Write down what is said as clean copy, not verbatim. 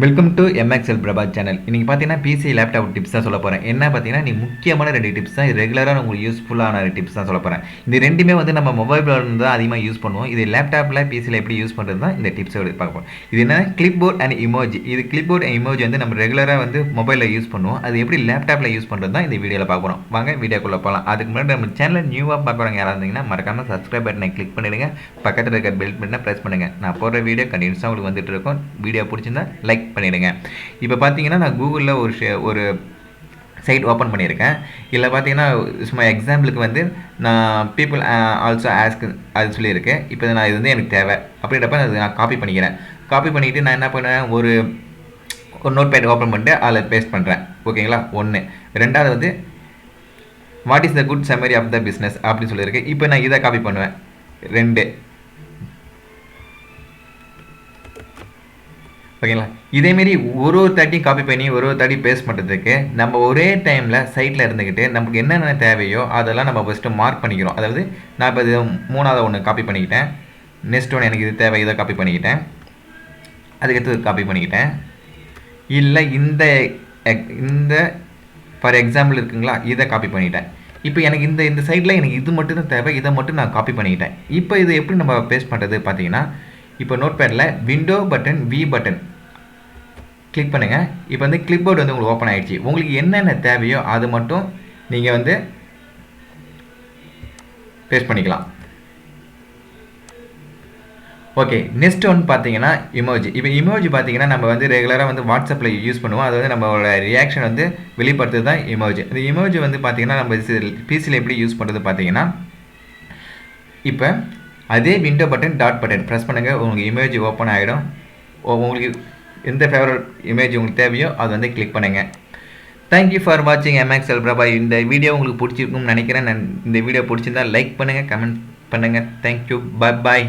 Welcome to MXL Prabha channel. இன்றைக்கி பார்த்தீங்கன்னா PC laptop tips தான் சொல்ல போகிறேன். என்ன பார்த்தீங்கன்னா நீ முக்கியமான 2 டிப்ஸ் தான், ரெகுலராக உங்களுக்கு யூஸ்ஃபுல்லான டிப்ஸ் தான் சொல்ல போகிறேன். இது ரெண்டுமே வந்து நம்ம மொபைலில் இருந்து தான் அதிகமாக யூஸ் பண்ணுவோம். இது லேப்டாப்பில் பிசியில் எப்படி யூஸ் பண்ணுறது தான் இந்த டிப்ஸோடு பார்க்க போகிறோம். இது என்ன கிளிப் போர்ட் அண்ட் இமோஜி. இது கிளிப் போர்ட் அண்ட் இமோஜி வந்து நம்ம ரெகுலராக வந்து மொபைலில் யூஸ் பண்ணுவோம். அது எப்படி லேப்டாப்பில் யூஸ் பண்ணுறது தான் இந்த வீடியோவில் பார்க்க போகிறோம். வாங்க வீடியோக்குள்ளே போகலாம். அதுக்கு முன்னாடி நம்ம சேனலில் நியூவாக பார்க்குறவங்க யாராக இருந்தீங்கன்னா மறக்காமல் சப்ஸ்கிரைப் பட்டனை கிளிக் பண்ணிடுங்க. பக்கத்தில் இருக்க பெல் பட்டனை ப்ரெஸ் பண்ணுங்கள். நான் போடுற வீடியோ கண்டினியூஸாக உங்களுக்கு வந்துட்டு இருக்கும். வீடியோ பிடிச்சிருந்தா லைக் பண்ணிவிடுங்க. இப்போ பார்த்தீங்கன்னா நான் கூகுளில் ஒரு சைட் ஓப்பன் பண்ணியிருக்கேன். இதில் பார்த்தீங்கன்னா சும்மா எக்ஸாம்பிளுக்கு வந்து நான் பீப்புள் ஆல்சோ ஆஸ்க் அது சொல்லியிருக்கேன். இப்போ நான் இது வந்து எனக்கு தேவை அப்படின்றப்ப அது நான் காப்பி பண்ணிக்கிறேன். காப்பி பண்ணிவிட்டு நான் என்ன பண்ணுவேன், ஒரு நோட் பேட் ஓப்பன் பண்ணிட்டு அதில் பேஸ்ட் பண்ணுறேன். ஓகேங்களா, 1. ரெண்டாவது வந்து what is the good summary of the business அப்படின்னு சொல்லியிருக்கேன். இப்போ நான் இதை காப்பி பண்ணுவேன். 2. ஓகேங்களா, இதேமாரி ஒரு தாட்டியும் காப்பி பண்ணி ஒரு தாட்டி பேஸ்ட் பண்ணுறதுக்கு நம்ம ஒரே டைமில் சைட்டில் இருந்துக்கிட்டு நமக்கு என்னென்ன தேவையோ அதெல்லாம் நம்ம ஃபஸ்ட்டு மார்க் பண்ணிக்கிறோம். அதாவது நான் இப்போ இது 3வது ஒன்று காப்பி பண்ணிக்கிட்டேன். நெக்ஸ்ட் ஒன்று எனக்கு இது தேவை, இதை காப்பி பண்ணிக்கிட்டேன். அதுக்கடுத்து காப்பி பண்ணிக்கிட்டேன். இல்லை இந்த ஃபார் எக்ஸாம்பிள் இருக்குங்களா, இதை காப்பி பண்ணிக்கிட்டேன். இப்போ எனக்கு இந்த சைடில் எனக்கு இது மட்டும் தான் தேவை, இதை மட்டும் நான் காப்பி பண்ணிக்கிட்டேன். இப்போ இது எப்படி நம்ம பேஸ்ட் பண்ணுறது பார்த்தீங்கன்னா, இப்போ நோட் பேடில் window button V button click பண்ணுங்கள். இப்போ வந்து கிளிப் போர்டு வந்து உங்களுக்கு ஓப்பன் ஆகிடுச்சு. உங்களுக்கு என்னென்ன தேவையோ அது மட்டும் நீங்கள் வந்து பேஸ்ட் பண்ணிக்கலாம். ஓகே, நெக்ஸ்ட் ஒன்று பார்த்தீங்கன்னா இமோஜி. இப்போ இமோஜி பார்த்தீங்கன்னா நம்ம வந்து ரெகுலராக வந்து வாட்ஸ்அப்பில் யூஸ் பண்ணுவோம். அது வந்து நம்மளோட ரியாக்ஷன் வந்து வெளிப்படுத்துறது தான் இமோஜி. இந்த இமோஜி வந்து பார்த்தீங்கன்னா நம்ம பிசியில் எப்படி யூஸ் பண்ணுறது பார்த்தீங்கன்னா, இப்போ அதே window button dot button press பண்ணுங்கள். உங்களுக்கு இமேஜ் ஓப்பன் ஆகிடும். உங்களுக்கு எந்த ஃபேவரட் இமேஜ் உங்களுக்கு தேவையோ அது வந்து கிளிக் பண்ணுங்கள். தேங்க்யூ ஃபார் வாட்சிங் எம்எக்ஸ்எல் பிரபா. இந்த வீடியோ உங்களுக்கு பிடிச்சிருக்கும்னு நினைக்கிறேன். இந்த வீடியோ பிடிச்சிருந்தா லைக் பண்ணுங்கள், கமெண்ட் பண்ணுங்கள். தேங்க்யூ, பாய்.